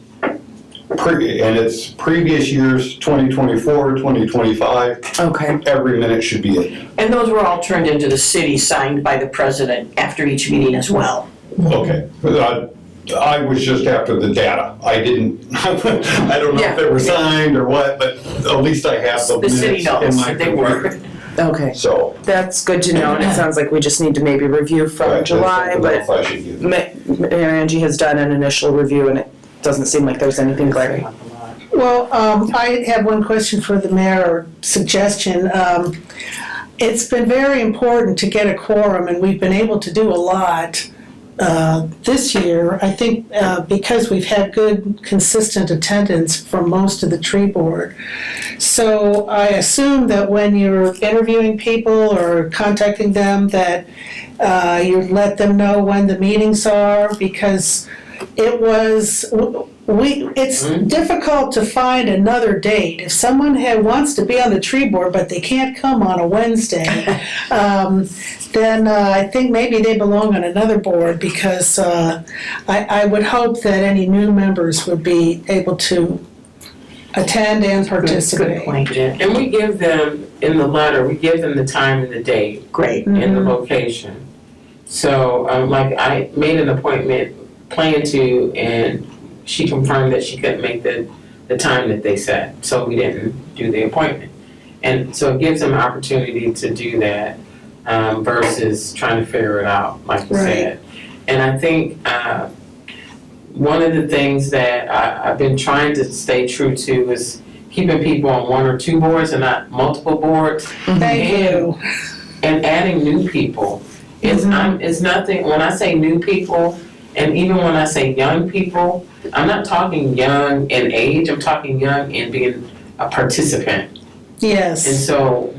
and it's previous years, 2024, 2025, Okay, every minute should be in. And those were all turned into the city, signed by the president after each meeting as well. Okay, I was just after the data. I didn't, I don't know if they were signed or what, but at least I have the The city minutes in knows my that they were. computer. okay. So. That's good to know, and it sounds like we just need to maybe review right, from that's July, something but else I should give. Mayor Angie has done an initial review and it doesn't seem like there's anything glaring. Well, I have one question for the mayor, or suggestion. It's been very important to get a quorum, and we've been able to do a lot this year. I think because we've had good, consistent attendance from most of the tree board. So I assume that when you're interviewing people or contacting them, that you let them know when the meetings are, because it's difficult to find another date. If someone wants to be on the tree board, but they can't come on a Wednesday, then I think maybe they belong on another board, because I would hope that any new members would be able to attend and participate. Good point. And we give them, in the letter, we give them the time and the date Great. and the location. So, like, I made an appointment, planned to, and she confirmed that she couldn't make the time that they set, so we didn't do the appointment. And so it gives them an opportunity to do that, versus trying to figure it out, like you said. And I think, one of the things that I've been trying to stay true to is keeping people on one or two boards and not multiple boards. Thank you. And adding new people. It's nothing, when I say new people, and even when I say young people, I'm not talking young in age, I'm talking young in being a participant. And Yes. so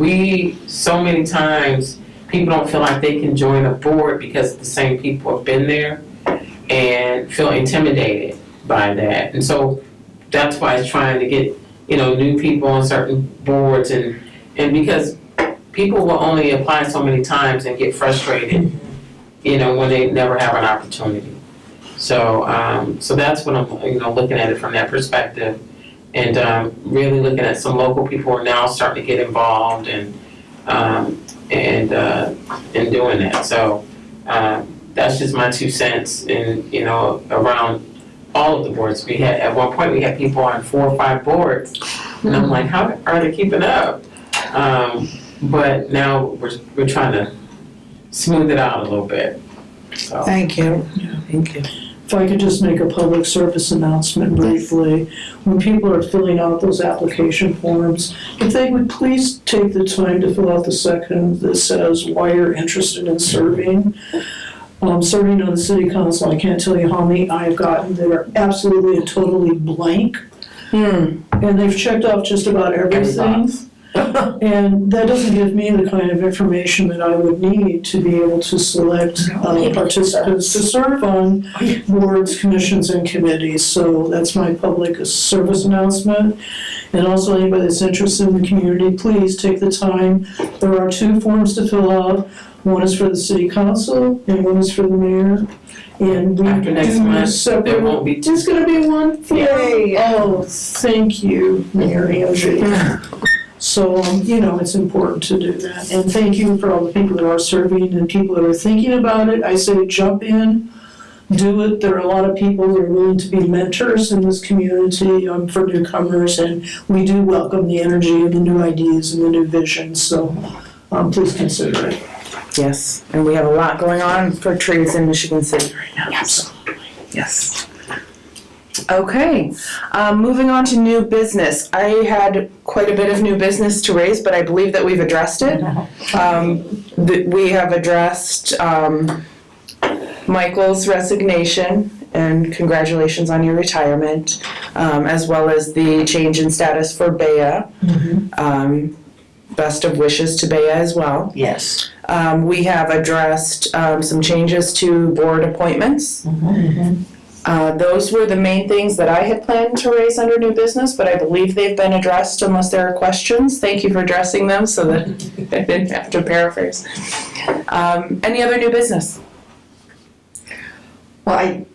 so many times, people don't feel like they can join a board because the same people have been there and feel intimidated by that. And so that's why it's trying to get, new people on certain boards, and because people will only apply so many times and get frustrated, when they never have an opportunity. So, so that's what I'm, looking at it from that perspective, and really looking at some local people who are now starting to get involved and doing that. So that's just my 2 cents in, around all of the boards. We had, at one point, we had people on 4 or 5 boards. And I'm like, how are they keeping up? But now we're trying to smooth it out a little bit, so. Thank you. Thank you. If I could just make a public service announcement briefly. When people are filling out those application forms, if they would please take the time to fill out the section that says why you're interested in serving. Serving on the city council, I can't tell you how many I've gotten that are absolutely and totally blank. And they've checked off just about everything. And that doesn't give me the kind of information that I would need to be able to select participants to serve on boards, commissions, and committees. So that's my public service announcement. And also anybody that's interested in the community, please take the time. There are 2 forms to fill out. One is for the city council and one is for the mayor. And we After next do month, separate. there won't be 2. There's gonna be one for, Yeah. oh, thank you, Mayor Angie. So, it's important to do that. And thank you for all the people that are serving and people that are thinking about it. I say jump in, do it. There are a lot of people that are willing to be mentors in this community for newcomers, and we do welcome the energy and the new ideas and the new visions. So please consider it. Yes, and we have a lot going on for trees in Michigan City right now. Absolutely. Yes. Okay, moving on to new business. I had quite a bit of new business to raise, but I believe that we've addressed it. We have addressed Michael's resignation, and congratulations on your retirement, as well as the change in status for Bea. Best of wishes to Bea as well. Yes. We have addressed some changes to board appointments. Those were the main things that I had planned to raise under new business, but I believe they've been addressed unless there are questions. Thank you for addressing them so that I didn't have to paraphrase. Any other new business? Well,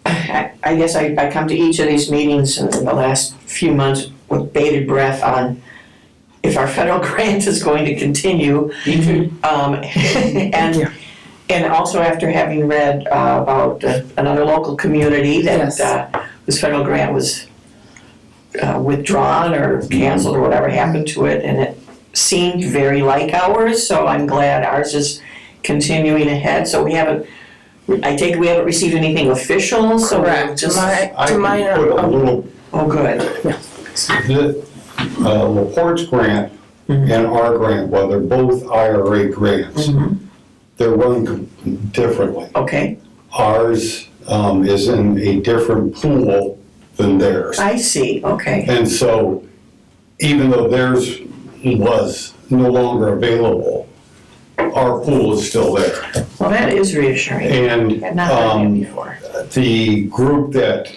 I guess I come to each of these meetings in the last few months with bated breath on if our federal grant is going to continue. And also after having read about another local community that this federal grant was withdrawn or canceled or whatever happened to it, and it seemed very like ours, so I'm glad ours is continuing ahead. So we haven't received anything official, so we're Correct. just, I can put a little, oh, good. the Laporte's grant and our grant, while they're both IRA grants, they're run differently. Okay, Ours is in a different pool than theirs. I see, okay. And so, even though theirs was no longer available, our pool is still there. Well, that is reassuring. And I've not done that before. the group that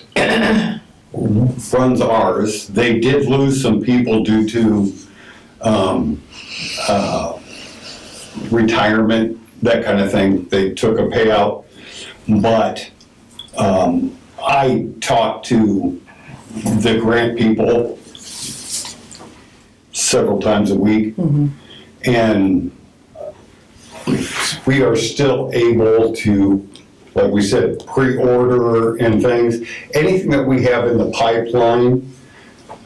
runs ours, they did lose some people due to retirement, that kind of thing. They took a payout, but I talked to the grant people several times a week, and we are still able to, like we said, pre-order and things. Anything that we have in the pipeline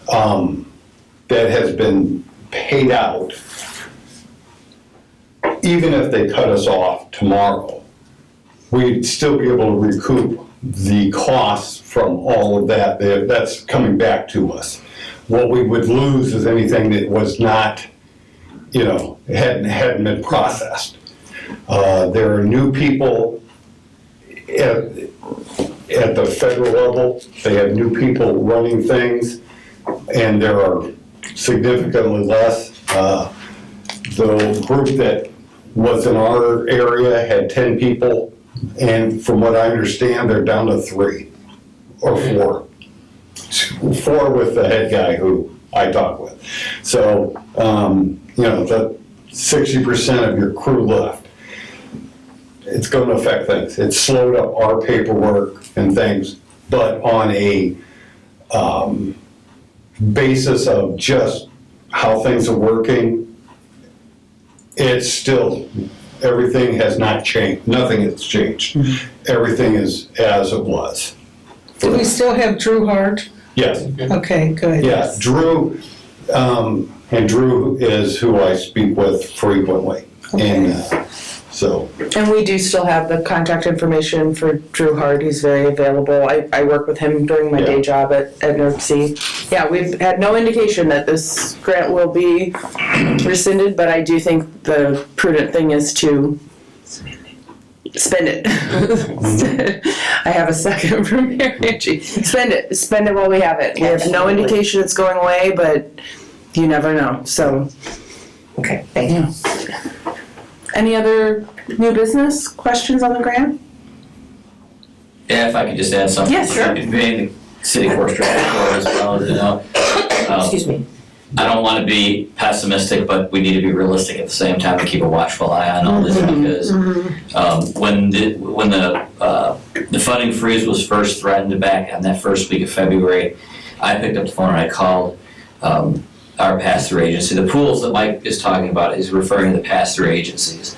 that has been paid out, even if they cut us off tomorrow, we'd still be able to recoup the costs from all of that. That's coming back to us. What we would lose is anything that was not, hadn't been processed. There are new people at the federal level. They have new people running things, and there are significantly less. The group that was in our area had 10 people, and from what I understand, they're down to 3 or 4. 4 with the head guy who I talk with. So, the 60% of your crew left. It's going to affect things. It's slowed up our paperwork and things, but on a basis of just how things are working, it's still, everything has not changed. Nothing has changed. Everything is as it was Do we still have Drew Hart? Yes, Okay, good. yeah, Drew, and Drew is who I speak with frequently. And so, And we do still have the contact information for Drew Hart. He's very available. I work with him during my day job at NERC. Yeah, we've had no indication that this grant will be rescinded, but I do think the prudent thing is to spend it. I have a second from here, Angie. Spend it while we have it. We have no Absolutely. indication it's going away, but you never know, so. Okay, thank you. Any other new business questions on the grant? Yeah, if I could just add something. Yeah, sure. Being the city forester as well, you know. Excuse me. I don't want to be pessimistic, but we need to be realistic at the same time and keep a watchful eye on all this because when the funding freeze was first threatened back on that first week of February, I picked up the phone and I called our pass-through agency. The pools that Mike is talking about is referring to the pass-through agencies.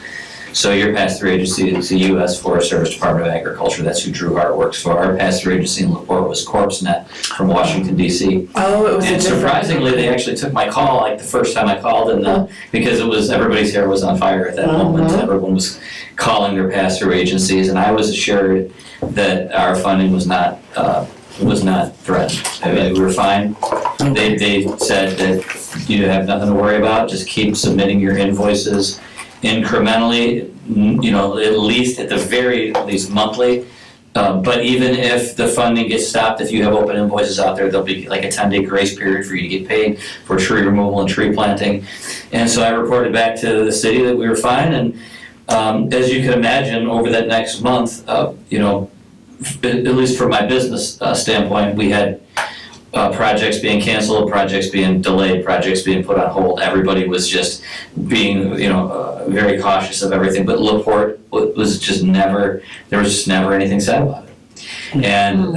So your pass-through agency is the U.S. Forest Service Department of Agriculture. That's who Drew Hart works for. Our pass-through agency in LaPorte was Corpsnet from Washington, D.C. Oh, it was a And different. surprisingly, they actually took my call like the first time I called, and because it was everybody's hair was on fire at that moment. Everyone was calling their pass-through agencies, and I was assured that our funding was not threatened. I mean, we were fine. They said that you have nothing to worry about. Just keep submitting your invoices incrementally. You know, at least at the very least monthly. But even if the funding gets stopped, if you have open invoices out there, there'll be like a 10-day grace period for you to get paid for tree removal and tree planting. And so I reported back to the city that we were fine. And as you can imagine, over that next month, you know, at least from my business standpoint, we had projects being canceled, projects being delayed, projects being put on hold. Everybody was just being, you know, very cautious of everything. But LaPorte was just never, there was just never anything said about it. And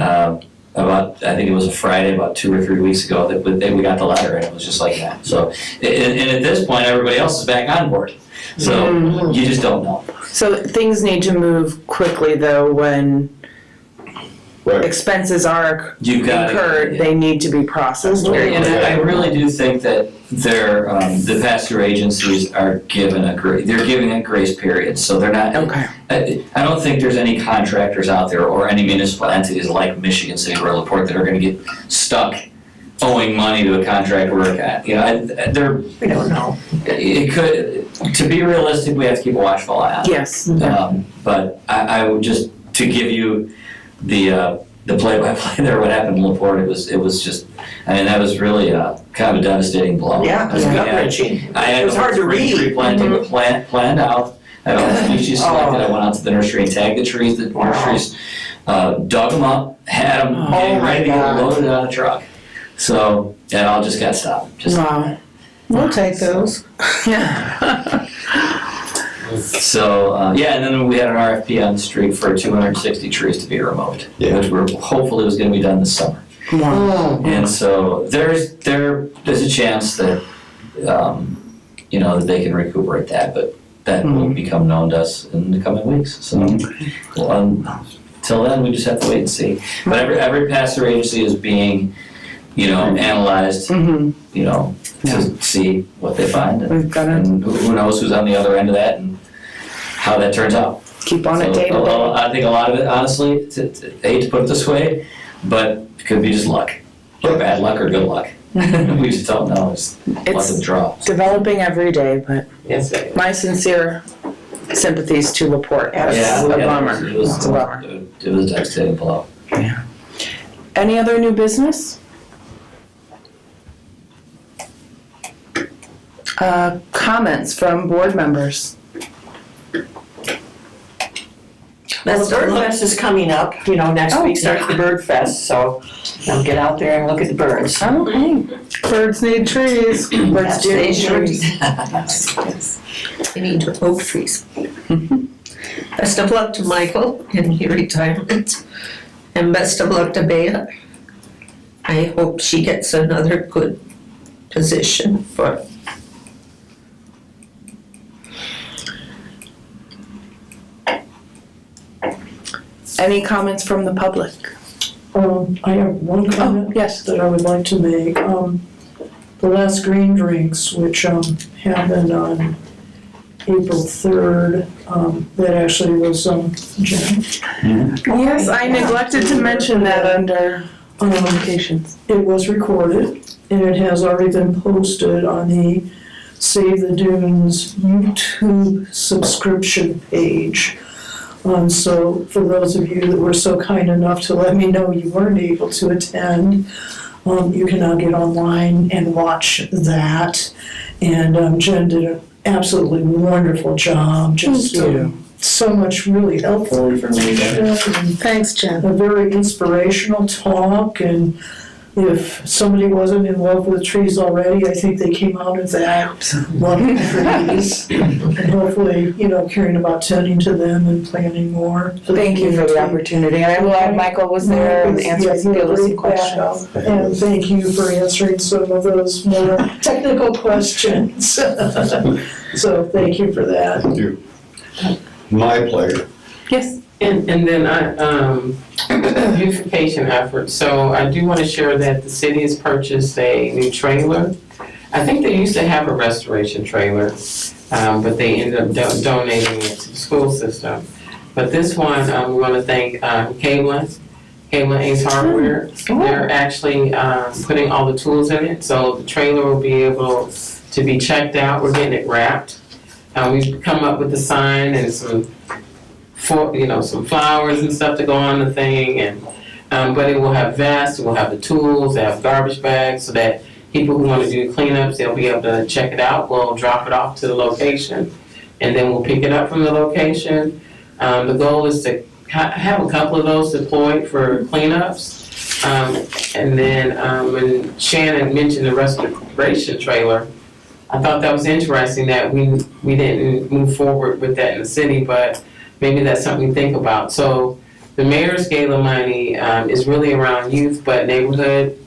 about, I think it was a Friday, about 2 or 3 weeks ago, that we got the letter, and it was just like that. So, and at this point, everybody else is back on board. So you just don't know. So things need to move quickly though when right. expenses are You've got incurred, they need to be processed very And quickly. I really do think that the pass-through agencies are given they're giving a grace period, so they're not. Okay. I don't think there's any contractors out there or any municipal entities like Michigan City or LaPorte that are going to get stuck owing money to a contract work. You know, We don't know. it could. To be realistic, we have to keep a watchful eye on it. Yes. But I would just to give you the play-by-play there, what happened in LaPorte, it was just, I mean, that was really kind of a devastating blow. Yeah, it was I mean, gut-wrenching. I had It was hard to spring tree read. planting planned out. I had all the species selected. I went out to the nursery and tagged the trees. The nurseries dug them up, had them getting ready to get loaded on a truck. So it all just got stopped. Just Wow. We'll take those. Yeah. So, yeah, and then we had an RFP on the street for 260 trees to be removed, Yeah. which hopefully was going to be done this summer. Wow. And so there's a chance that, you know, that they can recuperate that, but that will become known to us in the coming weeks. So, till then, we just have to wait and see. But every pass-through agency is being, you know, analyzed, Mm-hmm. you know, to see what they find. We've got to And who knows who's on the other end of that and how that turns out. keep on it So, day to day. I think a lot of it, honestly, I hate to put it this way, but it could be just luck. Or bad luck or good luck. We just don't know. It's luck of the It's draw. developing every day, but Yes. my sincere sympathies to LaPorte. That's Yeah, a yeah, bummer. It was It's a bummer. it was a devastating blow. Any other new business? Comments from board members? Well, the Bird Fest is coming up, you know, next Oh, week starts the Bird Fest, so get out there and look at the birds. Okay. Birds need trees. Birds do need trees. We need oak trees. Best of luck to Michael in your retirement, and best of luck to Bea. I hope she gets another good position for. Any comments from the public? I have one comment yes. that I would like to make. The last green drinks, which happened on April 3rd, that actually was Jen. Yes, I neglected to mention that under notifications. It was recorded, and it has already been posted on the Save the Dunes YouTube subscription page. So for those of you that were so kind enough to let me know you weren't able to attend, you can now get online and watch that. And Jen did an absolutely wonderful job, just so much really helpful information and Thanks, Jen. a very inspirational talk. And if somebody wasn't in love with trees already, I think they came out of that loving trees. And hopefully, caring about tending to them and planting more. Thank you for the opportunity, and I'm glad Michael was there and answered some questions. And thank you for answering some of those more technical questions. So thank you for that. Thank you. My pleasure. Yes. And then beautification efforts. So I do want to share that the city has purchased a new trailer. I think they used to have a restoration trailer, but they ended up donating it to the school system. But this one, we want to thank Caitlin Ace Hardware. They're actually putting all the tools in it, so the trailer will be able to be checked out. We're getting it wrapped. We've come up with a sign and some flowers and stuff to go on the thing, and but it will have vests, it will have the tools, it have garbage bags, so that people who want to do cleanups, they'll be able to check it out. We'll drop it off to the location, and then we'll pick it up from the location. The goal is to have a couple of those deployed for cleanups, and then when Shannon mentioned the restoration trailer, I thought that was interesting that we didn't move forward with that in the city, but maybe that's something to think about. So the mayor's gala money is really around youth, but neighborhood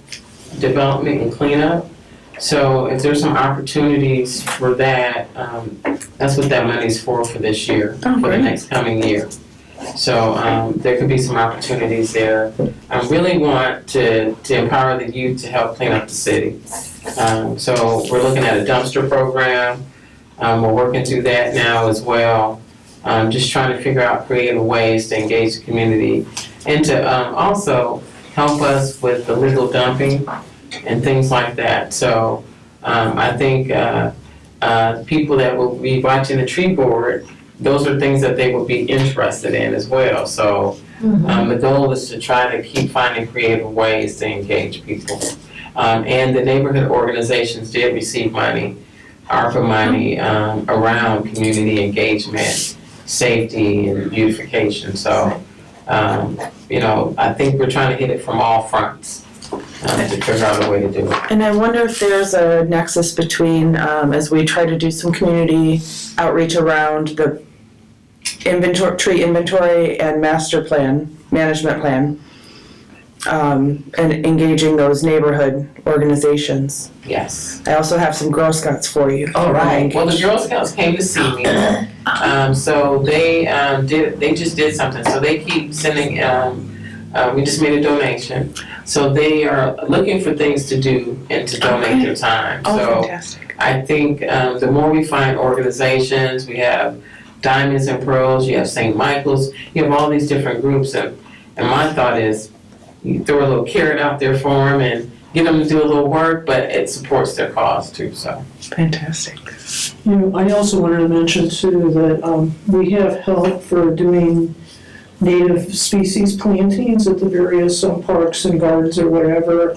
development and cleanup. So if there's some opportunities for that, that's what that money's for this year, for the next coming year. So there could be some opportunities there. I really want to empower the youth to help clean up the city. So we're looking at a dumpster program. We're working through that now as well. Just trying to figure out creative ways to engage the community and to also help us with the legal dumping and things like that. So I think people that will be watching the tree board, those are things that they will be interested in as well. So the goal is to try to keep finding creative ways to engage people. And the neighborhood organizations did receive money, ARPA money, around community engagement, safety, and beautification. So, I think we're trying to hit it from all fronts to figure out a way to do it. And I wonder if there's a nexus between, as we try to do some community outreach around the tree inventory and master plan, management plan, and engaging those neighborhood organizations. Yes. I also have some Girl Scouts for you. All right. Well, the Girl Scouts came to see me. So they just did something. So they keep sending, we just made a donation. So they are looking for things to do and to donate their time. Oh, So fantastic. I think the more we find organizations, we have Diamonds and Pearls, you have St. Michael's, you have all these different groups. And my thought is, you throw a little carrot out there for them and get them to do a little work, but it supports their cause too, so. Fantastic. I also wanted to mention too that we have help for doing native species plantings at the various parks and gardens or whatever.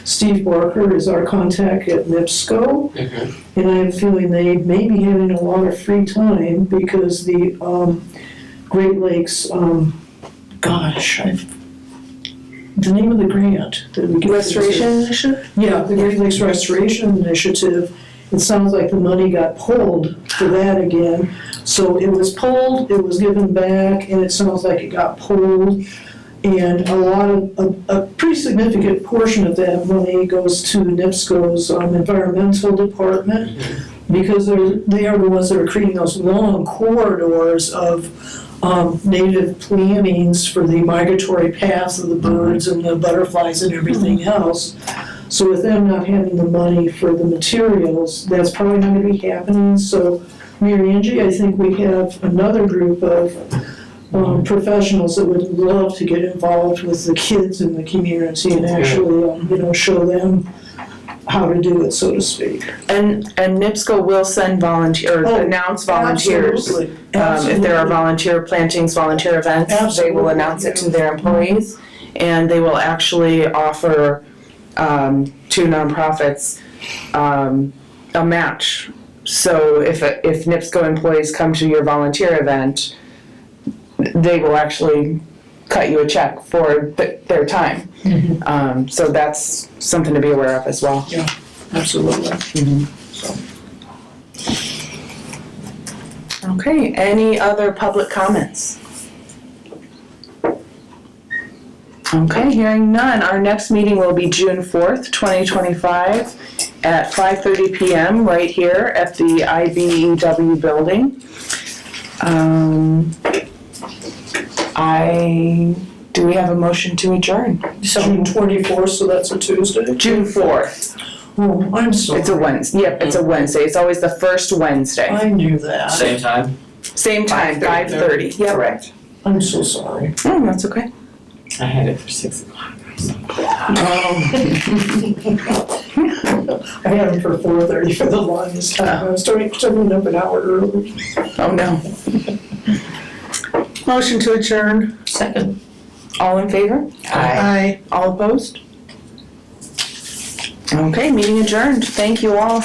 Steve Barker is our contact at NIPSCO, and I have a feeling they may be having a lot of free time because the Great Lakes, the name of the grant that we get. Restoration Initiative? Yeah, the Great Lakes Restoration Initiative. It sounds like the money got pulled for that again. So it was pulled, it was given back, and it sounds like it got pulled. And a pretty significant portion of that money goes to NIPSCO's environmental department, because they are the ones that are creating those long corridors of native plantings for the migratory paths of the birds and the butterflies and everything else. So with them not having the money for the materials, that's probably not gonna be happening. So Mary Angie, I think we have another group of professionals that would love to get involved with the kids in the community and actually, show them how to do it, so to speak. And NIPSCO will send announce volunteers. Absolutely. If there are volunteer plantings, volunteer events, they will announce it to their employees. And they will actually offer to nonprofits a match. So if NIPSCO employees come to your volunteer event, they will actually cut you a check for their time. So that's something to be aware of as well. Absolutely. Okay, any other public comments? Okay, hearing none, our next meeting will be June 4th, 2025 at 5:30 p.m. right here at the IBEW building. Do we have a motion to adjourn? June 24th, so that's a Tuesday? June 4th. Oh, I'm sorry. It's a Wednesday. Yep, it's a Wednesday. It's always the first Wednesday. I knew that. Same time? Same time, 5:30. Yep. Correct. I'm so sorry. Oh, that's okay. I had it for 6 o'clock. I had them for 4:30 for the longest time. I was starting up an hour early. Oh, no. Motion to adjourn. Second. All in favor? Aye. All opposed? Okay, meeting adjourned. Thank you all.